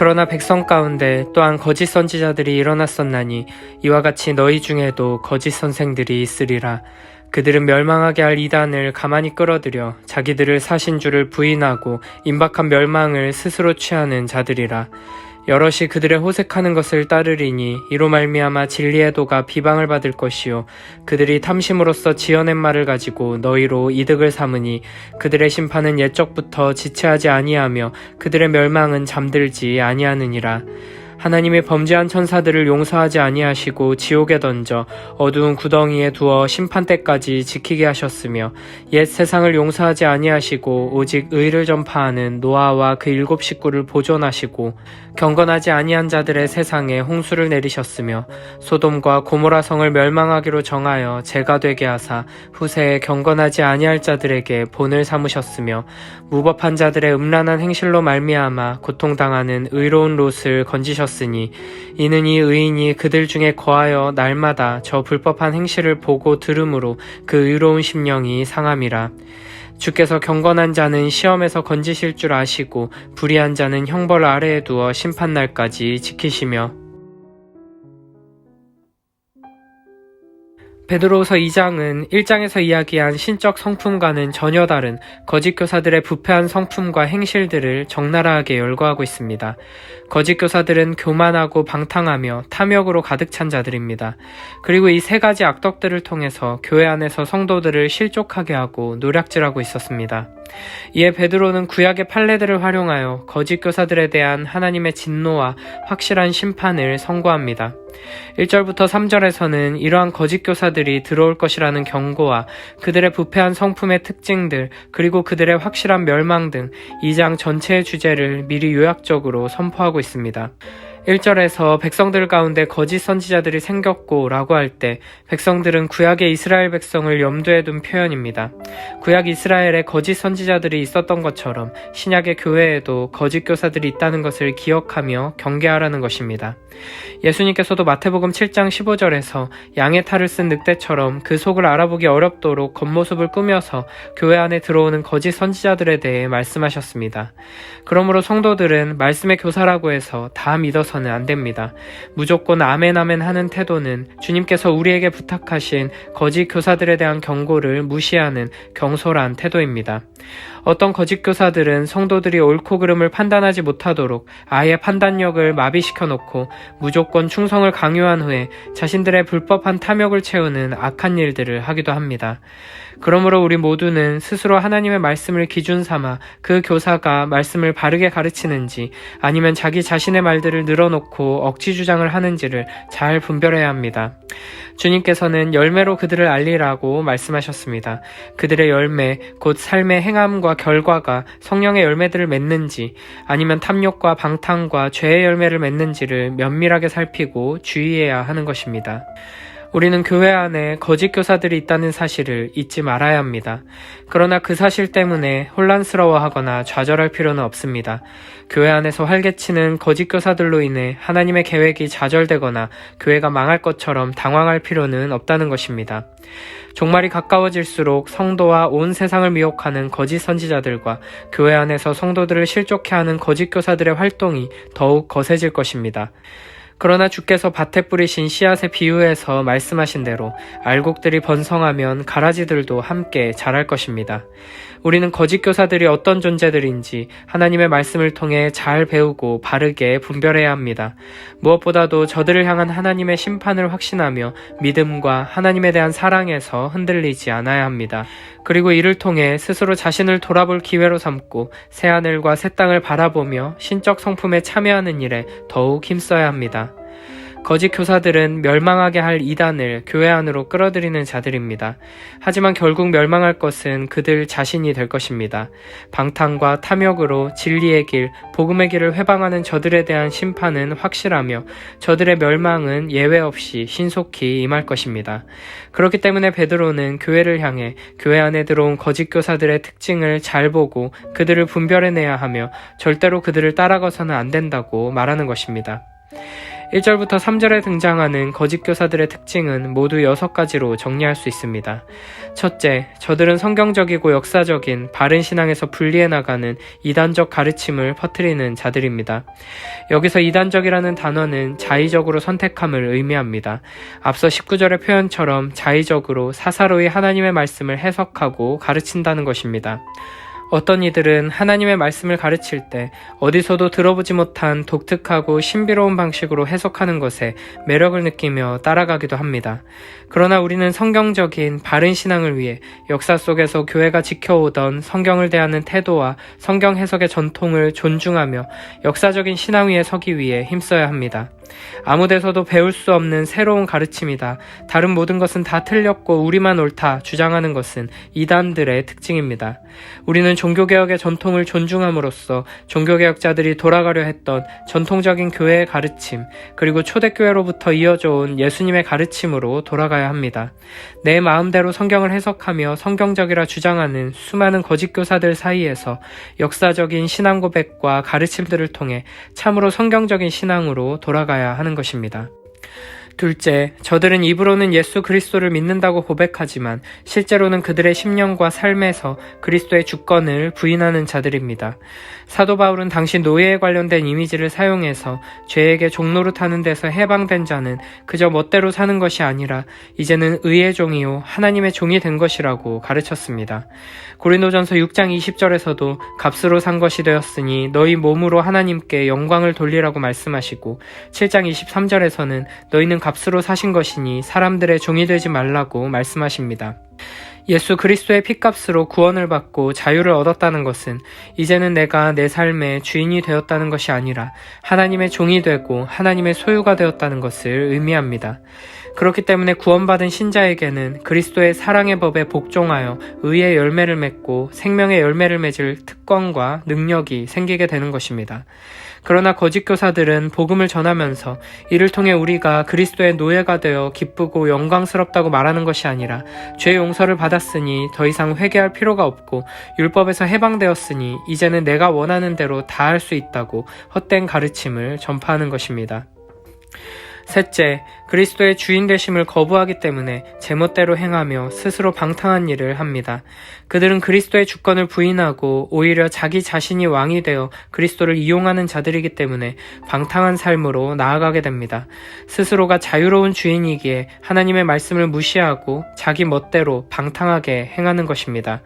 그러나 백성 가운데 또한 거짓 선지자들이 일어났었나니 이와 같이 너희 중에도 거짓 선생들이 있으리라. 그들은 멸망하게 할 이단을 가만히 끌어들여 자기들을 사신 줄을 부인하고 임박한 멸망을 스스로 취하는 자들이라. 여럿이 그들의 호색하는 것을 따르리니 이로 말미암아 진리의 도가 비방을 받을 것이요 그들이 탐심으로써 지어낸 말을 가지고 너희로 이득을 삼으니 그들의 심판은 옛적부터 지체하지 아니하며 그들의 멸망은 잠들지 아니하느니라. 하나님이 범죄한 천사들을 용서하지 아니하시고 지옥에 던져 어두운 구덩이에 두어 심판 때까지 지키게 하셨으며 옛 세상을 용서하지 아니하시고 오직 의를 전파하는 노아와 그 7 식구를 보존하시고 경건하지 아니한 자들의 세상에 홍수를 내리셨으며 소돔과 고모라 성을 멸망하기로 정하여 재가 되게 하사 후세에 경건하지 아니할 자들에게 본을 삼으셨으며 무법한 자들의 음란한 행실로 말미암아 고통당하는 의로운 롯을 건지셨으니 이는 이 의인이 그들 중에 거하여 날마다 저 불법한 행실을 보고 들음으로 그 의로운 심령이 상함이라. 주께서 경건한 자는 시험에서 건지실 줄 아시고 불의한 자는 형벌 아래에 두어 심판날까지 지키시며. 베드로후서 2장은 1장에서 이야기한 신적 성품과는 전혀 다른 거짓 교사들의 부패한 성품과 행실들을 적나라하게 열거하고 있습니다. 거짓 교사들은 교만하고 방탕하며 탐욕으로 가득 찬 자들입니다. 그리고 이 3가지 악덕들을 통해서 교회 안에서 성도들을 실족하게 하고 노략질하고 있었습니다. 이에 베드로는 구약의 판례들을 활용하여 거짓 교사들에 대한 하나님의 진노와 확실한 심판을 선고합니다. 1절부터 3절에서는 이러한 거짓 교사들이 들어올 것이라는 경고와 그들의 부패한 성품의 특징들 그리고 그들의 확실한 멸망 등 2장 전체의 주제를 미리 요약적으로 선포하고 있습니다. 1절에서 백성들 가운데 거짓 선지자들이 생겼고 라고 할 때 백성들은 구약의 이스라엘 백성을 염두에 둔 표현입니다. 구약 이스라엘에 거짓 선지자들이 있었던 것처럼 신약의 교회에도 거짓 교사들이 있다는 것을 기억하며 경계하라는 것입니다. 예수님께서도 마태복음 7장 15절에서 양의 탈을 쓴 늑대처럼 그 속을 알아보기 어렵도록 겉모습을 꾸며서 교회 안에 들어오는 거짓 선지자들에 대해 말씀하셨습니다. 그러므로 성도들은 말씀의 교사라고 해서 다 믿어서는 안 됩니다. 무조건 아멘 아멘 하는 태도는 주님께서 우리에게 부탁하신 거짓 교사들에 대한 경고를 무시하는 경솔한 태도입니다. 어떤 거짓 교사들은 성도들이 옳고 그름을 판단하지 못하도록 아예 판단력을 마비시켜 놓고 무조건 충성을 강요한 후에 자신들의 불법한 탐욕을 채우는 악한 일들을 하기도 합니다. 그러므로 우리 모두는 스스로 하나님의 말씀을 기준 삼아 그 교사가 말씀을 바르게 가르치는지 아니면 자기 자신의 말들을 늘어놓고 억지 주장을 하는지를 잘 분별해야 합니다. 주님께서는 열매로 그들을 알리라고 말씀하셨습니다. 그들의 열매, 곧 삶의 행함과 결과가 성령의 열매들을 맺는지 아니면 탐욕과 방탕과 죄의 열매를 맺는지를 면밀하게 살피고 주의해야 하는 것입니다. 우리는 교회 안에 거짓 교사들이 있다는 사실을 잊지 말아야 합니다. 그러나 그 사실 때문에 혼란스러워하거나 좌절할 필요는 없습니다. 교회 안에서 활개치는 거짓 교사들로 인해 하나님의 계획이 좌절되거나 교회가 망할 것처럼 당황할 필요는 없다는 것입니다. 종말이 가까워질수록 성도와 온 세상을 미혹하는 거짓 선지자들과 교회 안에서 성도들을 실족해 하는 거짓 교사들의 활동이 더욱 거세질 것입니다. 그러나 주께서 밭에 뿌리신 씨앗의 비유에서 말씀하신 대로 알곡들이 번성하면 가라지들도 함께 자랄 것입니다. 우리는 거짓 교사들이 어떤 존재들인지 하나님의 말씀을 통해 잘 배우고 바르게 분별해야 합니다. 무엇보다도 저들을 향한 하나님의 심판을 확신하며 믿음과 하나님에 대한 사랑에서 흔들리지 않아야 합니다. 그리고 이를 통해 스스로 자신을 돌아볼 기회로 삼고 새하늘과 새 땅을 바라보며 신적 성품에 참여하는 일에 더욱 힘써야 합니다. 거짓 교사들은 멸망하게 할 이단을 교회 안으로 끌어들이는 자들입니다. 하지만 결국 멸망할 것은 그들 자신이 될 것입니다. 방탕과 탐욕으로 진리의 길, 복음의 길을 회방하는 저들에 대한 심판은 확실하며 저들의 멸망은 예외 없이 신속히 임할 것입니다. 그렇기 때문에 베드로는 교회를 향해 교회 안에 들어온 거짓 교사들의 특징을 잘 보고 그들을 분별해내야 하며 절대로 그들을 따라가서는 안 된다고 말하는 것입니다. 1절부터 3절에 등장하는 거짓 교사들의 특징은 모두 6가지로 정리할 수 있습니다. 첫째, 저들은 성경적이고 역사적인 바른 신앙에서 분리해 나가는 이단적 가르침을 퍼뜨리는 자들입니다. 여기서 이단적이라는 단어는 자의적으로 선택함을 의미합니다. 앞서 19절의 표현처럼 자의적으로 사사로이 하나님의 말씀을 해석하고 가르친다는 것입니다. 어떤 이들은 하나님의 말씀을 가르칠 때 어디서도 들어보지 못한 독특하고 신비로운 방식으로 해석하는 것에 매력을 느끼며 따라가기도 합니다. 그러나 우리는 성경적인 바른 신앙을 위해 역사 속에서 교회가 지켜오던 성경을 대하는 태도와 성경 해석의 전통을 존중하며 역사적인 신앙 위에 서기 위해 힘써야 합니다. 아무 데서도 배울 수 없는 새로운 가르침이다. 다른 모든 것은 다 틀렸고 우리만 옳다 주장하는 것은 이단들의 특징입니다. 우리는 종교개혁의 전통을 존중함으로써 종교개혁자들이 돌아가려 했던 전통적인 교회의 가르침, 그리고 초대교회로부터 이어져 온 예수님의 가르침으로 돌아가야 합니다. 내 마음대로 성경을 해석하며 성경적이라 주장하는 수많은 거짓 교사들 사이에서 역사적인 신앙 고백과 가르침들을 통해 참으로 성경적인 신앙으로 돌아가야 하는 것입니다. 둘째, 저들은 입으로는 예수 그리스도를 믿는다고 고백하지만 실제로는 그들의 심령과 삶에서 그리스도의 주권을 부인하는 자들입니다. 사도 바울은 당시 노예에 관련된 이미지를 사용해서 죄에게 종노릇하는 데서 해방된 자는 그저 멋대로 사는 것이 아니라 이제는 의의 종이요 하나님의 종이 된 것이라고 가르쳤습니다. 고린도전서 6장 20절에서도 값으로 산 것이 되었으니 너희 몸으로 하나님께 영광을 돌리라고 말씀하시고 7장 23절에서는 너희는 값으로 사신 것이니 사람들의 종이 되지 말라고 말씀하십니다. 예수 그리스도의 핏값으로 구원을 받고 자유를 얻었다는 것은 이제는 내가 내 삶의 주인이 되었다는 것이 아니라 하나님의 종이 되고 하나님의 소유가 되었다는 것을 의미합니다. 그렇기 때문에 구원받은 신자에게는 그리스도의 사랑의 법에 복종하여 의의 열매를 맺고 생명의 열매를 맺을 특권과 능력이 생기게 되는 것입니다. 그러나 거짓 교사들은 복음을 전하면서 이를 통해 우리가 그리스도의 노예가 되어 기쁘고 영광스럽다고 말하는 것이 아니라 죄 용서를 받았으니 더 이상 회개할 필요가 없고 율법에서 해방되었으니 이제는 내가 원하는 대로 다 할 수 있다고 헛된 가르침을 전파하는 것입니다. 셋째, 그리스도의 주인 되심을 거부하기 때문에 제멋대로 행하며 스스로 방탕한 일을 합니다. 그들은 그리스도의 주권을 부인하고 오히려 자기 자신이 왕이 되어 그리스도를 이용하는 자들이기 때문에 방탕한 삶으로 나아가게 됩니다. 스스로가 자유로운 주인이기에 하나님의 말씀을 무시하고 자기 멋대로 방탕하게 행하는 것입니다.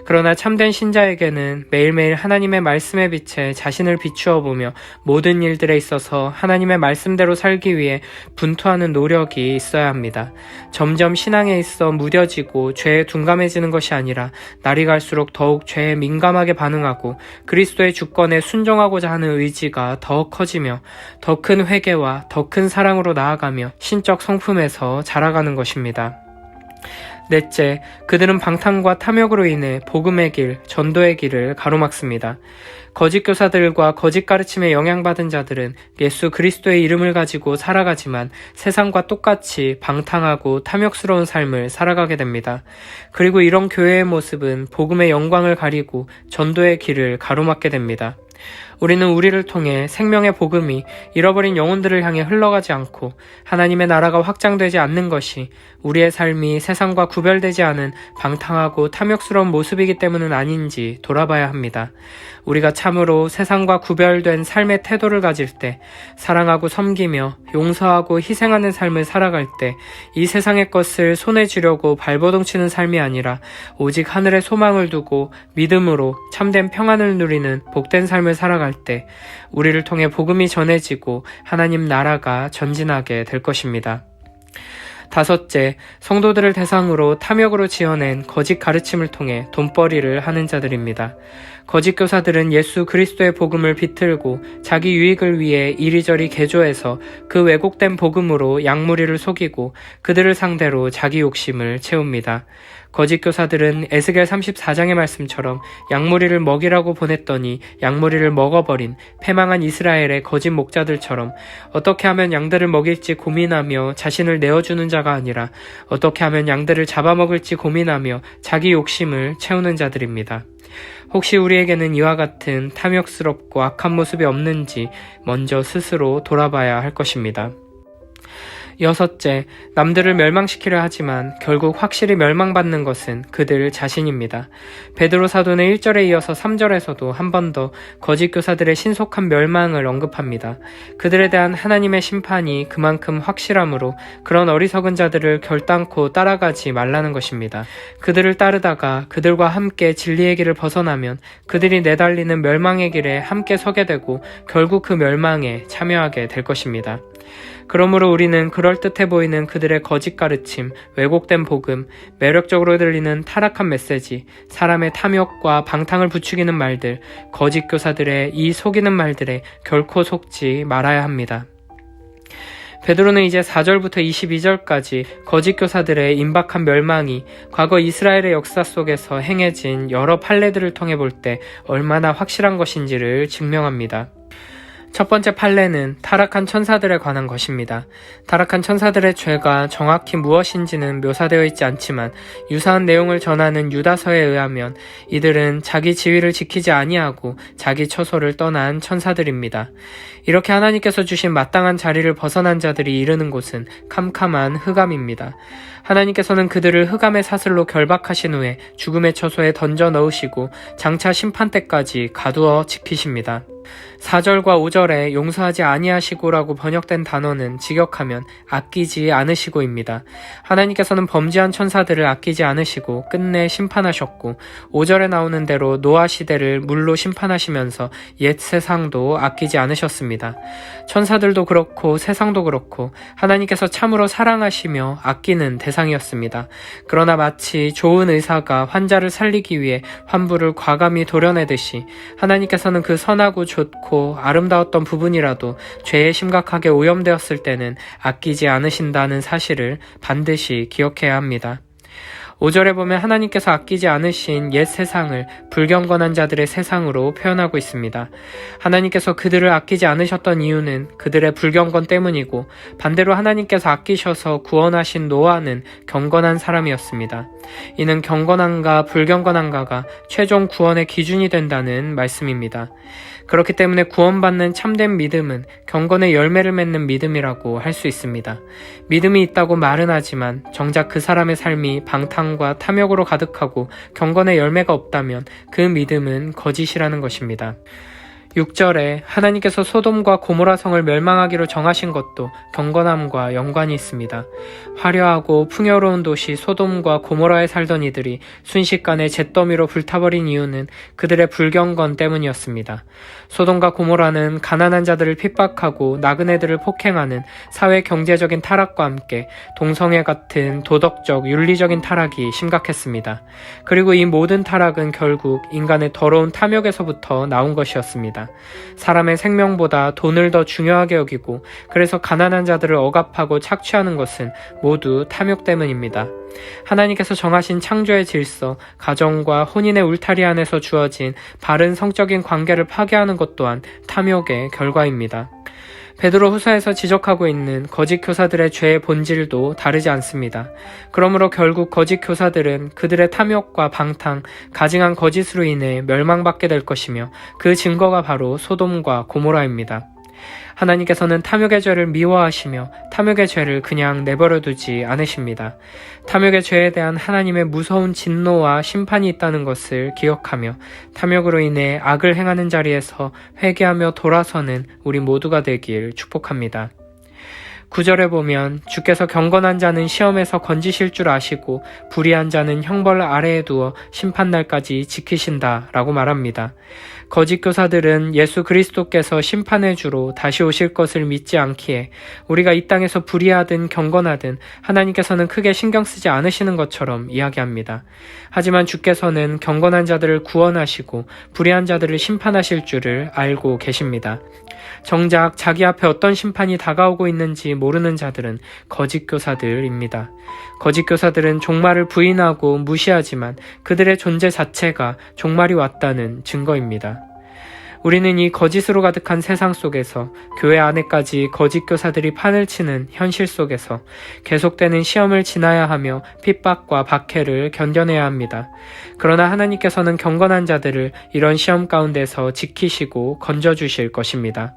그러나 참된 신자에게는 매일매일 하나님의 말씀의 빛에 자신을 비추어 보며 모든 일들에 있어서 하나님의 말씀대로 살기 위해 분투하는 노력이 있어야 합니다. 점점 신앙에 있어 무뎌지고 죄에 둔감해지는 것이 아니라 날이 갈수록 더욱 죄에 민감하게 반응하고 그리스도의 주권에 순종하고자 하는 의지가 더 커지며 더 큰 회개와 더 큰 사랑으로 나아가며 신적 성품에서 자라가는 것입니다. 넷째, 그들은 방탕과 탐욕으로 인해 복음의 길, 전도의 길을 가로막습니다. 거짓 교사들과 거짓 가르침에 영향받은 자들은 예수 그리스도의 이름을 가지고 살아가지만 세상과 똑같이 방탕하고 탐욕스러운 삶을 살아가게 됩니다. 그리고 이런 교회의 모습은 복음의 영광을 가리고 전도의 길을 가로막게 됩니다. 우리는 우리를 통해 생명의 복음이 잃어버린 영혼들을 향해 흘러가지 않고 하나님의 나라가 확장되지 않는 것이 우리의 삶이 세상과 구별되지 않은 방탕하고 탐욕스러운 모습이기 때문은 아닌지 돌아봐야 합니다. 우리가 참으로 세상과 구별된 삶의 태도를 가질 때, 사랑하고 섬기며 용서하고 희생하는 삶을 살아갈 때 이 세상의 것을 손에 쥐려고 발버둥치는 삶이 아니라 오직 하늘에 소망을 두고 믿음으로 참된 평안을 누리는 복된 삶을 살아갈 때 우리를 통해 복음이 전해지고 하나님 나라가 전진하게 될 것입니다. 다섯째, 성도들을 대상으로 탐욕으로 지어낸 거짓 가르침을 통해 돈벌이를 하는 자들입니다. 거짓 교사들은 예수 그리스도의 복음을 비틀고 자기 유익을 위해 이리저리 개조해서 그 왜곡된 복음으로 양무리를 속이고 그들을 상대로 자기 욕심을 채웁니다. 거짓 교사들은 에스겔 34장의 말씀처럼 양무리를 먹이라고 보냈더니 양무리를 먹어버린 패망한 이스라엘의 거짓 목자들처럼 어떻게 하면 양들을 먹일지 고민하며 자신을 내어주는 자가 아니라 어떻게 하면 양들을 잡아먹을지 고민하며 자기 욕심을 채우는 자들입니다. 혹시 우리에게는 이와 같은 탐욕스럽고 악한 모습이 없는지 먼저 스스로 돌아봐야 할 것입니다. 여섯째, 남들을 멸망시키려 하지만 결국 확실히 멸망받는 것은 그들 자신입니다. 베드로 사도는 1절에 이어서 3절에서도 한 번 더 거짓 교사들의 신속한 멸망을 언급합니다. 그들에 대한 하나님의 심판이 그만큼 확실하므로 그런 어리석은 자들을 결단코 따라가지 말라는 것입니다. 그들을 따르다가 그들과 함께 진리의 길을 벗어나면 그들이 내달리는 멸망의 길에 함께 서게 되고 결국 그 멸망에 참여하게 될 것입니다. 그러므로 우리는 그럴듯해 보이는 그들의 거짓 가르침, 왜곡된 복음, 매력적으로 들리는 타락한 메시지, 사람의 탐욕과 방탕을 부추기는 말들, 거짓 교사들의 이 속이는 말들에 결코 속지 말아야 합니다. 베드로는 이제 4절부터 22절까지 거짓 교사들의 임박한 멸망이 과거 이스라엘의 역사 속에서 행해진 여러 판례들을 통해 볼 때 얼마나 확실한 것인지를 증명합니다. 첫 번째 판례는 타락한 천사들에 관한 것입니다. 타락한 천사들의 죄가 정확히 무엇인지는 묘사되어 있지 않지만 유사한 내용을 전하는 유다서에 의하면 이들은 자기 지위를 지키지 아니하고 자기 처소를 떠난 천사들입니다. 이렇게 하나님께서 주신 마땅한 자리를 벗어난 자들이 이르는 곳은 캄캄한 흑암입니다. 하나님께서는 그들을 흑암의 사슬로 결박하신 후에 죽음의 처소에 던져 넣으시고 장차 심판 때까지 가두어 지키십니다. 4절과 5절에 용서하지 아니하시고라고 번역된 단어는 직역하면 아끼지 않으시고입니다. 하나님께서는 범죄한 천사들을 아끼지 않으시고 끝내 심판하셨고 5절에 나오는 대로 노아 시대를 물로 심판하시면서 옛 세상도 아끼지 않으셨습니다. 천사들도 그렇고 세상도 그렇고 하나님께서 참으로 사랑하시며 아끼는 대상이었습니다. 그러나 마치 좋은 의사가 환자를 살리기 위해 환부를 과감히 도려내듯이 하나님께서는 그 선하고 좋고 아름다웠던 부분이라도 죄에 심각하게 오염되었을 때는 아끼지 않으신다는 사실을 반드시 기억해야 합니다. 5절에 보면 하나님께서 아끼지 않으신 옛 세상을 불경건한 자들의 세상으로 표현하고 있습니다. 하나님께서 그들을 아끼지 않으셨던 이유는 그들의 불경건 때문이고 반대로 하나님께서 아끼셔서 구원하신 노아는 경건한 사람이었습니다. 이는 경건한가 불경건한가가 최종 구원의 기준이 된다는 말씀입니다. 그렇기 때문에 구원받는 참된 믿음은 경건의 열매를 맺는 믿음이라고 할 수 있습니다. 믿음이 있다고 말은 하지만 정작 그 사람의 삶이 방탕과 탐욕으로 가득하고 경건의 열매가 없다면 그 믿음은 거짓이라는 것입니다. 6절에 하나님께서 소돔과 고모라 성을 멸망하기로 정하신 것도 경건함과 연관이 있습니다. 화려하고 풍요로운 도시 소돔과 고모라에 살던 이들이 순식간에 잿더미로 불타버린 이유는 그들의 불경건 때문이었습니다. 소돔과 고모라는 가난한 자들을 핍박하고 나그네들을 폭행하는 사회 경제적인 타락과 함께 동성애 같은 도덕적 윤리적인 타락이 심각했습니다. 그리고 이 모든 타락은 결국 인간의 더러운 탐욕에서부터 나온 것이었습니다. 사람의 생명보다 돈을 더 중요하게 여기고 그래서 가난한 자들을 억압하고 착취하는 것은 모두 탐욕 때문입니다. 하나님께서 정하신 창조의 질서, 가정과 혼인의 울타리 안에서 주어진 바른 성적인 관계를 파괴하는 것 또한 탐욕의 결과입니다. 베드로 후서에서 지적하고 있는 거짓 교사들의 죄의 본질도 다르지 않습니다. 그러므로 결국 거짓 교사들은 그들의 탐욕과 방탕, 가증한 거짓으로 인해 멸망받게 될 것이며 그 증거가 바로 소돔과 고모라입니다. 하나님께서는 탐욕의 죄를 미워하시며 탐욕의 죄를 그냥 내버려두지 않으십니다. 탐욕의 죄에 대한 하나님의 무서운 진노와 심판이 있다는 것을 기억하며 탐욕으로 인해 악을 행하는 자리에서 회개하며 돌아서는 우리 모두가 되길 축복합니다. 9절에 보면 주께서 경건한 자는 시험에서 건지실 줄 아시고 불의한 자는 형벌 아래에 두어 심판날까지 지키신다 라고 말합니다. 거짓 교사들은 예수 그리스도께서 심판의 주로 다시 오실 것을 믿지 않기에 우리가 이 땅에서 불의하든 경건하든 하나님께서는 크게 신경 쓰지 않으시는 것처럼 이야기합니다. 하지만 주께서는 경건한 자들을 구원하시고 불의한 자들을 심판하실 줄을 알고 계십니다. 정작 자기 앞에 어떤 심판이 다가오고 있는지 모르는 자들은 거짓 교사들입니다. 거짓 교사들은 종말을 부인하고 무시하지만 그들의 존재 자체가 종말이 왔다는 증거입니다. 우리는 이 거짓으로 가득한 세상 속에서, 교회 안에까지 거짓 교사들이 판을 치는 현실 속에서 계속되는 시험을 지나야 하며 핍박과 박해를 견뎌내야 합니다. 그러나 하나님께서는 경건한 자들을 이런 시험 가운데서 지키시고 건져주실 것입니다.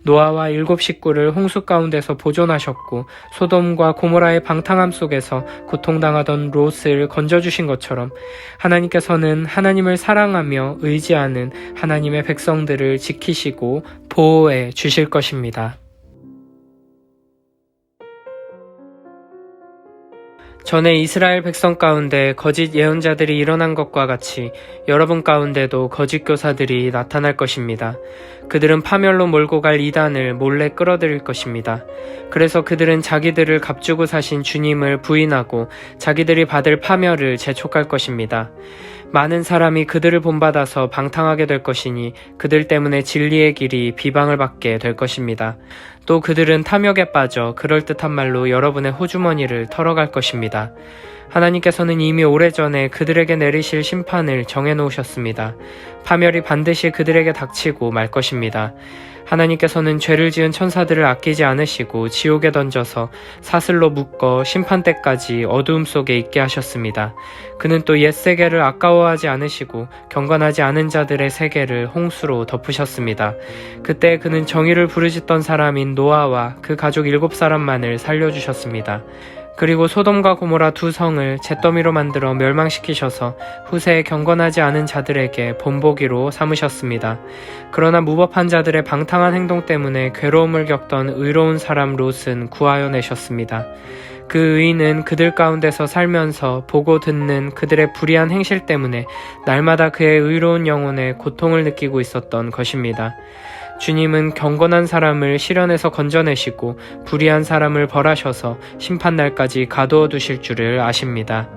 노아와 7 식구를 홍수 가운데서 보존하셨고 소돔과 고모라의 방탕함 속에서 고통당하던 롯을 건져주신 것처럼 하나님께서는 하나님을 사랑하며 의지하는 하나님의 백성들을 지키시고 보호해 주실 것입니다. 전에 이스라엘 백성 가운데 거짓 예언자들이 일어난 것과 같이 여러분 가운데도 거짓 교사들이 나타날 것입니다. 그들은 파멸로 몰고 갈 이단을 몰래 끌어들일 것입니다. 그래서 그들은 자기들을 값주고 사신 주님을 부인하고 자기들이 받을 파멸을 재촉할 것입니다. 많은 사람이 그들을 본받아서 방탕하게 될 것이니 그들 때문에 진리의 길이 비방을 받게 될 것입니다. 또 그들은 탐욕에 빠져 그럴듯한 말로 여러분의 호주머니를 털어갈 것입니다. 하나님께서는 이미 오래전에 그들에게 내리실 심판을 정해놓으셨습니다. 파멸이 반드시 그들에게 닥치고 말 것입니다. 하나님께서는 죄를 지은 천사들을 아끼지 않으시고 지옥에 던져서 사슬로 묶어 심판 때까지 어두움 속에 있게 하셨습니다. 그는 또 옛 세계를 아까워하지 않으시고 경건하지 않은 자들의 세계를 홍수로 덮으셨습니다. 그때 그는 정의를 부르짖던 사람인 노아와 그 가족 7사람만을 살려주셨습니다. 그리고 소돔과 고모라 2성을 잿더미로 만들어 멸망시키셔서 후세에 경건하지 않은 자들에게 본보기로 삼으셨습니다. 그러나 무법한 자들의 방탕한 행동 때문에 괴로움을 겪던 의로운 사람 롯은 구하여 내셨습니다. 그 의인은 그들 가운데서 살면서 보고 듣는 그들의 불의한 행실 때문에 날마다 그의 의로운 영혼에 고통을 느끼고 있었던 것입니다. 주님은 경건한 사람을 시련에서 건져내시고 불의한 사람을 벌하셔서 심판날까지 가두어 두실 줄을 아십니다.